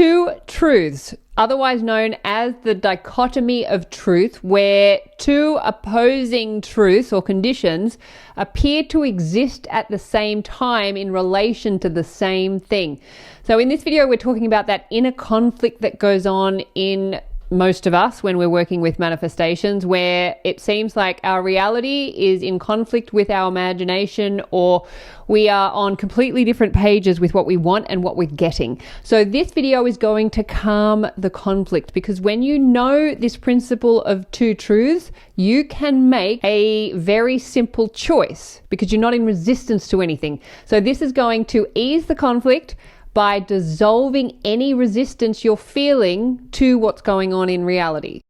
two truths, otherwise known as the dichotomy of truth, where two opposing truths or conditions appear to exist at the same time in relation to the same thing. So in this video, we're talking about that inner conflict that goes on in most of us when we're working with manifestations, where it seems like our reality is in conflict with our imagination, or we are on completely different pages with what we want and what we're getting. So this video is going to calm the conflict, because when you know this principle of two truths, you can make a very simple choice because you're not in resistance to anything. So this is going to ease the conflict by dissolving any resistance you're feeling to what's going on in reality.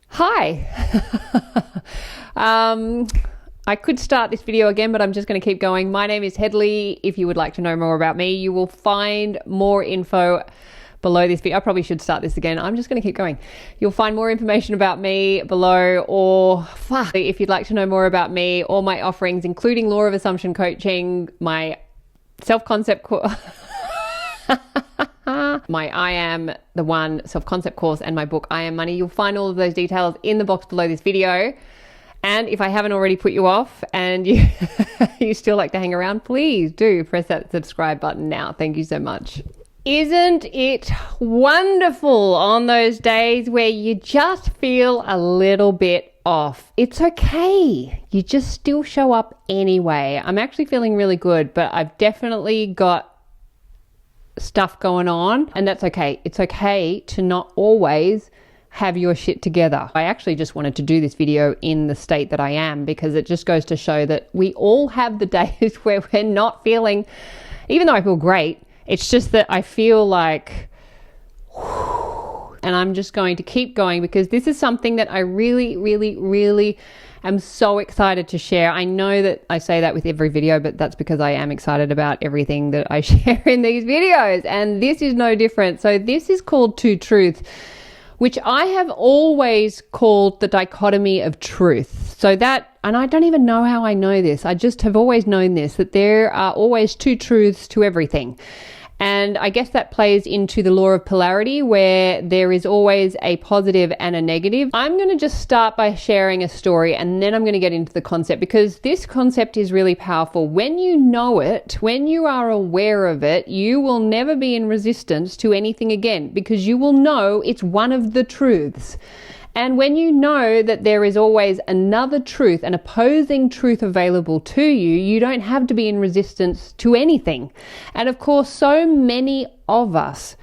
Hi. I could start this video again, but I'm just going to keep going. My name is Hedley. If you would like to know more about me, you will find more info below this video. I probably should start this again. I'm just going to keep going. You'll find more information about me below, or if you'd like to know more about me, all my offerings, including law of assumption coaching, my self-concept course, my I Am the One self-concept course, and my book, I Am Money. You'll find all of those details in the box below this video. And if I haven't already put you off and you still like to hang around, please do press that subscribe button now. Thank you so much. Isn't it wonderful on those days where you just feel a little bit off? It's okay. You just still show up anyway. I'm actually feeling really good, but I've definitely got stuff going on, and that's okay. It's okay to not always have your shit together. I actually just wanted to do this video in the state that I am, because it just goes to show that we all have the days where we're not feeling, even though I feel great, it's just that I feel like, and I'm just going to keep going, because this is something that I really, really, really am so excited to share. I know that I say that with every video, but that's because I am excited about everything that I share in these videos, and this is no different. So this is called Two Truths, which I have always called the dichotomy of truth. So that, and I don't even know how I know this, I just have always known this, that there are always two truths to everything. And I guess that plays into the law of polarity, where there is always a positive and a negative. I'm going to just start by sharing a story, and then I'm going to get into the concept, because this concept is really powerful. When you know it, when you are aware of it, you will never be in resistance to anything again, because you will know it's one of the truths. And when you know that there is always another truth, an opposing truth available to you, you don't have to be in resistance to anything. And of course, so many of us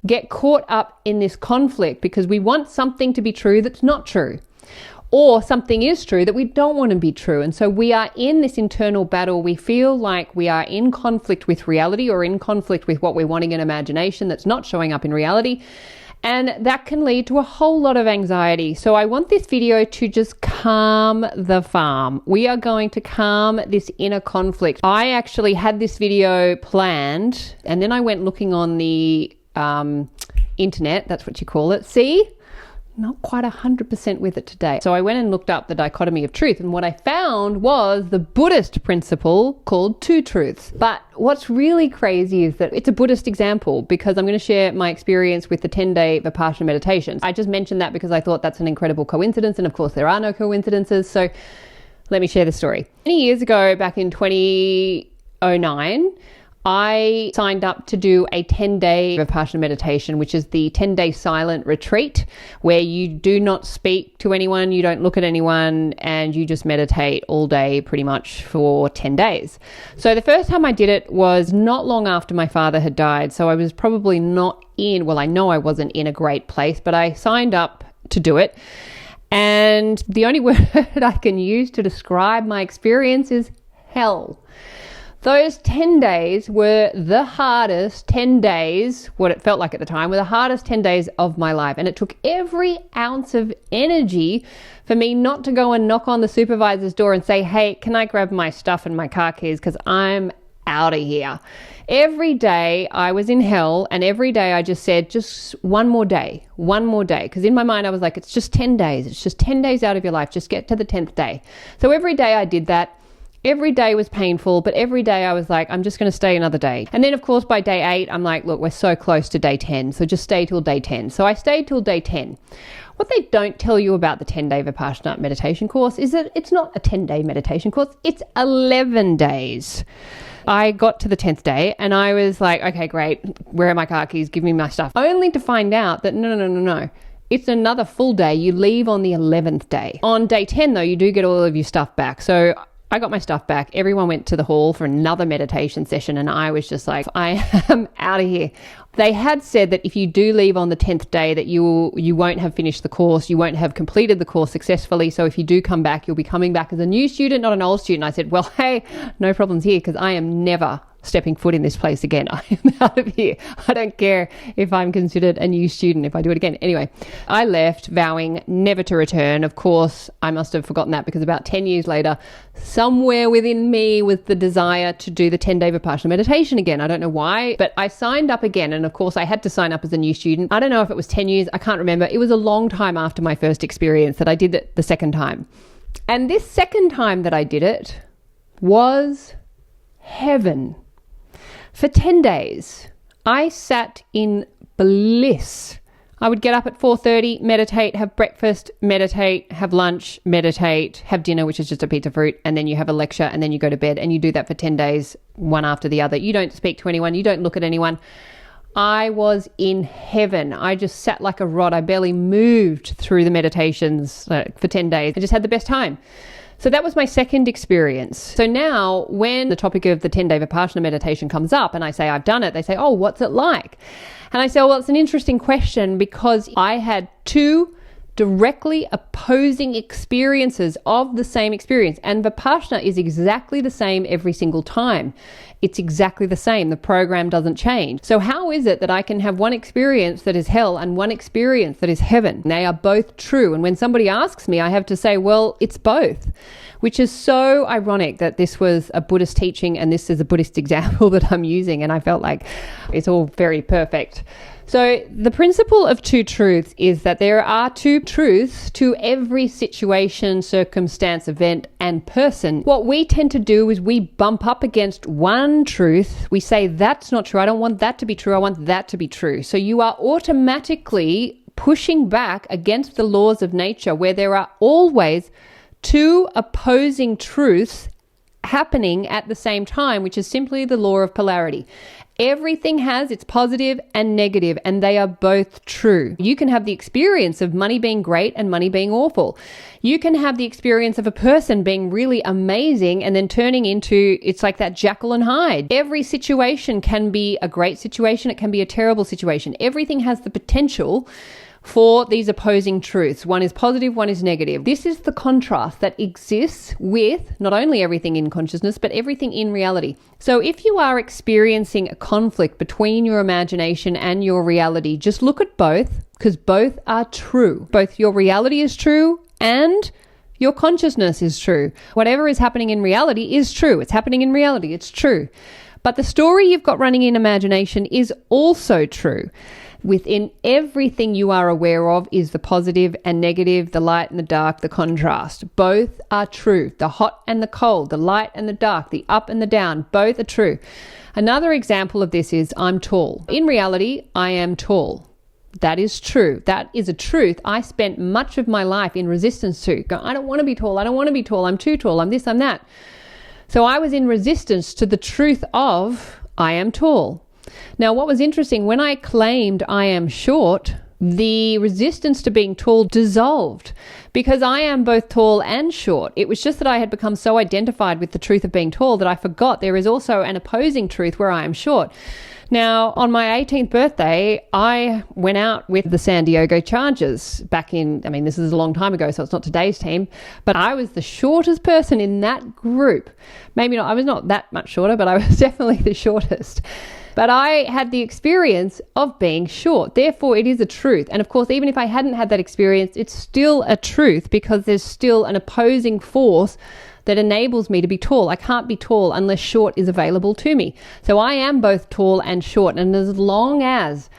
get caught up in this conflict because we want something to be true that's not true, or something is true that we don't want to be true. And so we are in this internal battle. We feel like we are in conflict with reality, or in conflict with what we're wanting in imagination that's not showing up in reality. And that can lead to a whole lot of anxiety. So I want this video to just calm the farm. We are going to calm this inner conflict. I actually had this video planned, and then I went looking on the internet, that's what you call it. See? Not quite 100% with it today. So I went and looked up the dichotomy of truth, and what I found was the Buddhist principle called two truths. But what's really crazy is that it's a Buddhist example, because I'm going to share my experience with the 10-day Vipassana meditations. I just mentioned that because I thought that's an incredible coincidence, and of course there are no coincidences. So let me share the story. Many years ago, back in 2009, I signed up to do a 10-day Vipassana meditation, which is the 10-day silent retreat, where you do not speak to anyone, you don't look at anyone, and you just meditate all day pretty much for 10 days. So the first time I did it was not long after my father had died. So I was probably not in, well, I know I wasn't in a great place, but I signed up to do it. And the only word I can use to describe my experience is hell. Those 10 days were the hardest 10 days, what it felt like at the time, were the hardest 10 days of my life. And it took every ounce of energy for me not to go and knock on the supervisor's door and say, hey, can I grab my stuff and my car keys, because I'm out of here. Every day I was in hell, and every day I just said, just one more day. Because in my mind I was like, it's just 10 days. It's just 10 days out of your life. Just get to the 10th day. So every day I did that. Every day was painful, but every day I was like, I'm just going to stay another day. And then, of course, by day 8, I'm like, look, we're so close to day 10, so just stay till day 10. So I stayed till day 10. What they don't tell you about the 10-day Vipassana meditation course is that it's not a 10-day meditation course, it's 11 days. I got to the 10th day and I was like, okay, great. Where are my car keys? Give me my stuff. Only to find out that no. It's another full day. You leave on the 11th day. On day 10, though, you do get all of your stuff back. So I got my stuff back. Everyone went to the hall for another meditation session and I was just like, I am out of here. They had said that if you do leave on the 10th day that you won't have finished the course, you won't have completed the course successfully. So if you do come back, you'll be coming back as a new student, not an old student. I said, well, hey, no problems here because I am never stepping foot in this place again. I am out of here. I don't care if I'm considered a new student if I do it again. Anyway, I left vowing never to return. Of course, I must have forgotten that because about 10 years later, somewhere within me was the desire to do the 10-day Vipassana meditation again. I don't know why, but I signed up again. And of course, I had to sign up as a new student. I don't know if it was 10 years. I can't remember. It was a long time after my first experience that I did it the second time. And this second time that I did it was heaven. For 10 days, I sat in bliss. I would get up at 4:30, meditate, have breakfast, meditate, have lunch, meditate, have dinner, which is just a piece of fruit, and then you have a lecture, and then you go to bed, and you do that for 10 days, one after the other. You don't speak to anyone. You don't look at anyone. I was in heaven. I just sat like a rod. I barely moved through the meditations for 10 days. I just had the best time. So that was my second experience. So now when the topic of the 10-day Vipassana meditation comes up and I say I've done it, they say, oh, what's it like? And I say, well, it's an interesting question because I had two directly opposing experiences of the same experience. And Vipassana is exactly the same every single time. It's exactly the same. The program doesn't change. So how is it that I can have one experience that is hell and one experience that is heaven? They are both true. And when somebody asks me, I have to say, well, it's both, which is so ironic that this was a Buddhist teaching and this is a Buddhist example that I'm using. And I felt like it's all very perfect. So the principle of two truths is that there are two truths to every situation, circumstance, event, and person. What we tend to do is we bump up against one truth. We say, that's not true. I don't want that to be true. I want that to be true. So you are automatically pushing back against the laws of nature where there are always two opposing truths happening at the same time, which is simply the law of polarity. Everything has its positive and negative, and they are both true. You can have the experience of money being great and money being awful. You can have the experience of a person being really amazing and then turning into, it's like that Jekyll and Hyde. Every situation can be a great situation. It can be a terrible situation. Everything has the potential for these opposing truths. One is positive, one is negative. This is the contrast that exists with not only everything in consciousness, but everything in reality. So if you are experiencing a conflict between your imagination and your reality, just look at both, because both are true. Both your reality is true and your consciousness is true. Whatever is happening in reality is true. It's happening in reality. It's true. But the story you've got running in imagination is also true. Within everything you are aware of is the positive and negative, the light and the dark, the contrast. Both are true. The hot and the cold, the light and the dark, the up and the down, both are true. Another example of this is I'm tall. In reality, I am tall. That is true. That is a truth I spent much of my life in resistance to. Go, I don't want to be tall. I don't want to be tall. I'm too tall. I'm this, I'm that. So I was in resistance to the truth of I am tall. Now, what was interesting, when I claimed I am short, the resistance to being tall dissolved because I am both tall and short. It was just that I had become so identified with the truth of being tall that I forgot there is also an opposing truth where I am short. Now, on my 18th birthday, I went out with the San Diego Chargers back in, this is a long time ago, so it's not today's team, but I was the shortest person in that group. Maybe not, I was not that much shorter, but I was definitely the shortest. But I had the experience of being short. Therefore, it is a truth. And of course, even if I hadn't had that experience, it's still a truth because there's still an opposing force that enables me to be tall. I can't be tall unless short is available to me. So I am both tall and short. And as long as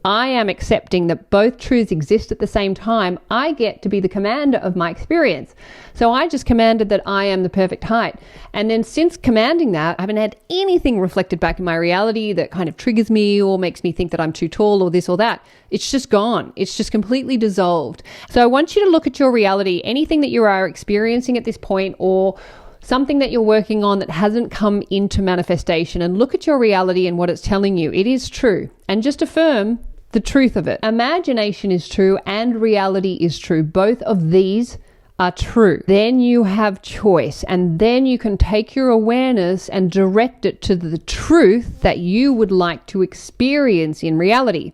I am accepting that both truths exist at the same time, I get to be the commander of my experience. So I just commanded that I am the perfect height. And then since commanding that, I haven't had anything reflected back in my reality that kind of triggers me or makes me think that I'm too tall or this or that. It's just gone. It's just completely dissolved. So I want you to look at your reality, anything that you are experiencing at this point or something that you're working on that hasn't come into manifestation, and look at your reality and what it's telling you. It is true. And just affirm the truth of it. Imagination is true and reality is true. Both of these are true. Then you have choice, and then you can take your awareness and direct it to the truth that you would like to experience in reality.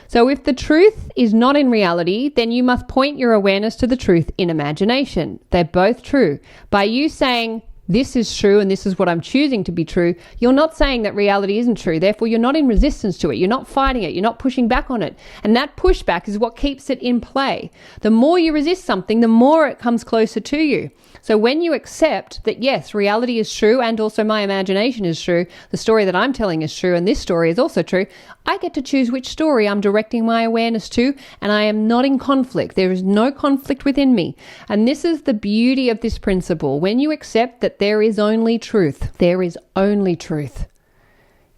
So if the truth is not in reality, then you must point your awareness to the truth in imagination. They're both true. By you saying, this is true and this is what I'm choosing to be true, you're not saying that reality isn't true. Therefore, you're not in resistance to it. You're not fighting it. You're not pushing back on it. And that pushback is what keeps it in play. The more you resist something, the more it comes closer to you. So when you accept that, yes, reality is true and also my imagination is true, the story that I'm telling is true and this story is also true, I get to choose which story I'm directing my awareness to, and I am not in conflict. There is no conflict within me. And this is the beauty of this principle. When you accept that there is only truth, there is only truth.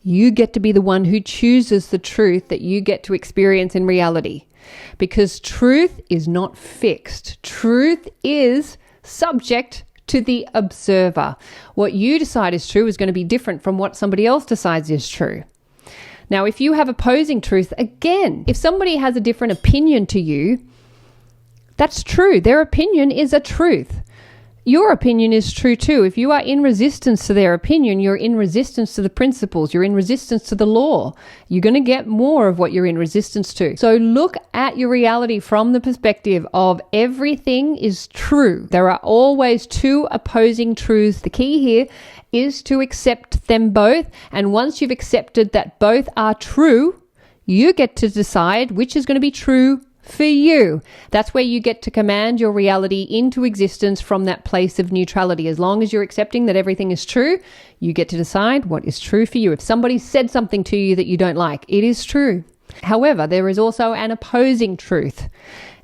You get to be the one who chooses the truth that you get to experience in reality. Because truth is not fixed. Truth is subject to the observer. What you decide is true is going to be different from what somebody else decides is true. Now, if you have opposing truth, again, if somebody has a different opinion to you, that's true. Their opinion is a truth. Your opinion is true too. If you are in resistance to their opinion, you're in resistance to the principles, you're in resistance to the law. You're going to get more of what you're in resistance to. So look at your reality from the perspective of everything is true. There are always two opposing truths. The key here is to accept them both. And once you've accepted that both are true, you get to decide which is going to be true for you. That's where you get to command your reality into existence from that place of neutrality. As long as you're accepting that everything is true, you get to decide what is true for you. If somebody said something to you that you don't like, it is true. However, there is also an opposing truth,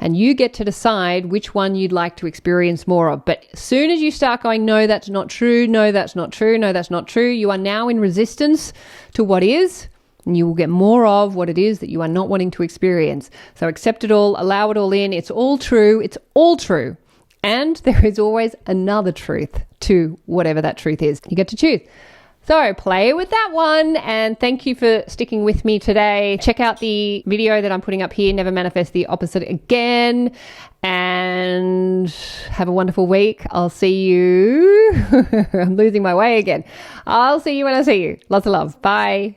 and you get to decide which one you'd like to experience more of. But as soon as you start going, no, that's not true, no, that's not true, no, that's not true, you are now in resistance to what is, and you will get more of what it is that you are not wanting to experience. So accept it all, allow it all in. It's all true. It's all true. And there is always another truth to whatever that truth is. You get to choose. So play with that one, and thank you for sticking with me today. Check out the video that I'm putting up here, Never Manifest the Opposite Again, and have a wonderful week. I'll see you. I'm losing my way again. I'll see you when I see you. Lots of love. Bye.